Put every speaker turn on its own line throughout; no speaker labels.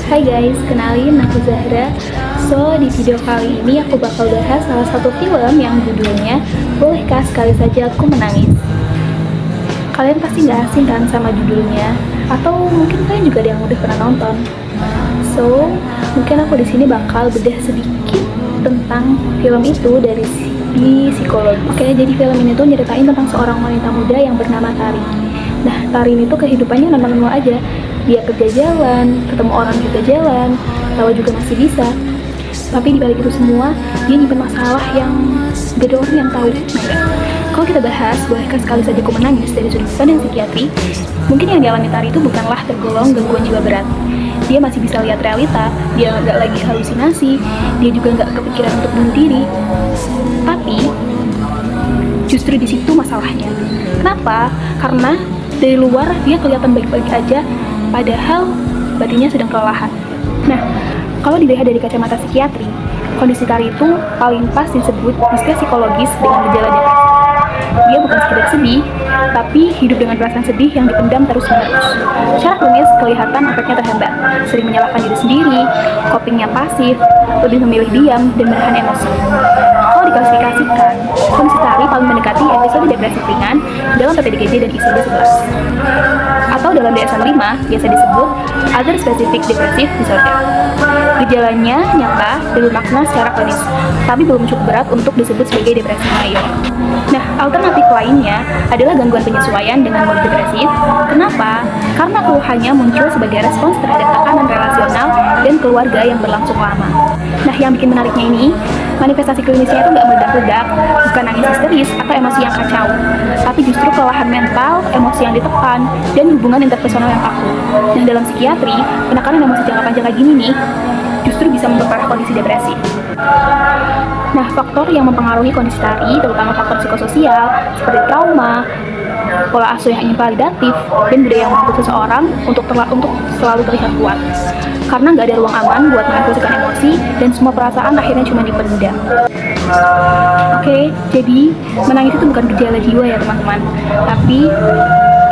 Hai guys, kenalin aku Zahra. So, di video kali ini aku bakal bahas salah satu film yang judulnya Bolehkah Sekali Saja Aku Menangis. Kalian pasti nggak asing kan sama judulnya, atau mungkin kalian juga ada yang udah pernah nonton. So, mungkin aku di sini bakal bedah sedikit tentang film itu dari segi psikologi. Oke, jadi film ini tuh nyeritain tentang seorang wanita muda yang bernama Tari. Nah, Tari ini tuh kehidupannya normal-normal aja. Dia kerja jalan, ketemu orang juga jalan, tawa juga masih bisa. Tapi di balik itu semua, dia nyimpen masalah yang gak ada orang yang tahu. Nah, kalau kita bahas, bolehkah sekali saja aku menangis dari sudut pandang psikiatri, mungkin yang dialami Tari itu bukanlah tergolong gangguan jiwa berat. Dia masih bisa lihat realita, dia nggak lagi halusinasi, dia juga nggak kepikiran untuk bunuh diri. Tapi, justru di situ masalahnya. Kenapa? Karena dari luar dia kelihatan baik-baik aja, padahal batinnya sedang kelelahan. Nah, kalau dilihat dari kacamata psikiatri, kondisi Tari itu paling pas disebut distress psikologis dengan gejala depresi. Dia bukan sekedar sedih, tapi hidup dengan perasaan sedih yang dipendam terus-menerus. Secara klinis kelihatan efeknya terhambat, sering menyalahkan diri sendiri, copingnya pasif, lebih memilih diam, dan menahan emosi. Kalau diklasifikasikan, kondisi Tari paling mendekati episode depresi ringan dalam PPDKJ dan ICD-11. Atau dalam DSM-5 biasa disebut Other Specific Depressive Disorder. Gejalanya nyata dan bermakna secara klinis, tapi belum cukup berat untuk disebut sebagai depresi mayor. Nah, alternatif lainnya adalah gangguan penyesuaian dengan mood depresif. Kenapa? Karena keluhannya muncul sebagai respons terhadap tekanan relasional dan keluarga yang berlangsung lama. Nah, yang bikin menariknya ini, manifestasi klinisnya itu nggak meledak-ledak, bukan nangis histeris atau emosi yang kacau, tapi justru kelelahan mental, emosi yang ditekan, dan hubungan interpersonal yang kaku. Nah, dalam psikiatri, penekanan emosi jangka panjang kayak gini nih, justru bisa memperparah kondisi depresi. Nah, faktor yang mempengaruhi kondisi Tari, terutama faktor psikososial, seperti trauma, pola asuh yang invalidatif, dan budaya yang menuntut seseorang untuk selalu terlihat kuat. Karena nggak ada ruang aman buat mengekspresikan emosi, dan semua perasaan akhirnya cuma dipendam. Oke, jadi menangis itu bukan gejala jiwa ya teman-teman, tapi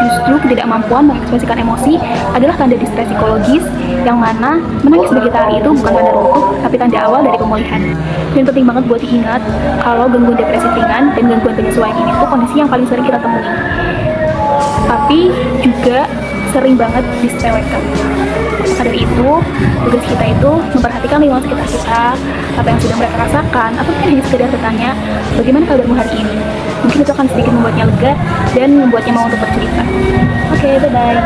justru ketidakmampuan mengekspresikan emosi adalah tanda distress psikologis, yang mana menangis bagi Tari itu bukan tanda runtuh, tapi tanda awal dari pemulihan. Dan penting banget buat diingat kalau gangguan depresi ringan dan gangguan penyesuaian ini tuh kondisi yang paling sering kita temui, tapi juga sering banget disepelekan. Maka dari itu, tugas kita itu memperhatikan lingkungan sekitar kita, apa yang sedang mereka rasakan, atau mungkin hanya sekedar bertanya, bagaimana kabarmu hari ini? Mungkin itu akan sedikit membuatnya lega dan membuatnya mau untuk bercerita. Oke, bye-bye.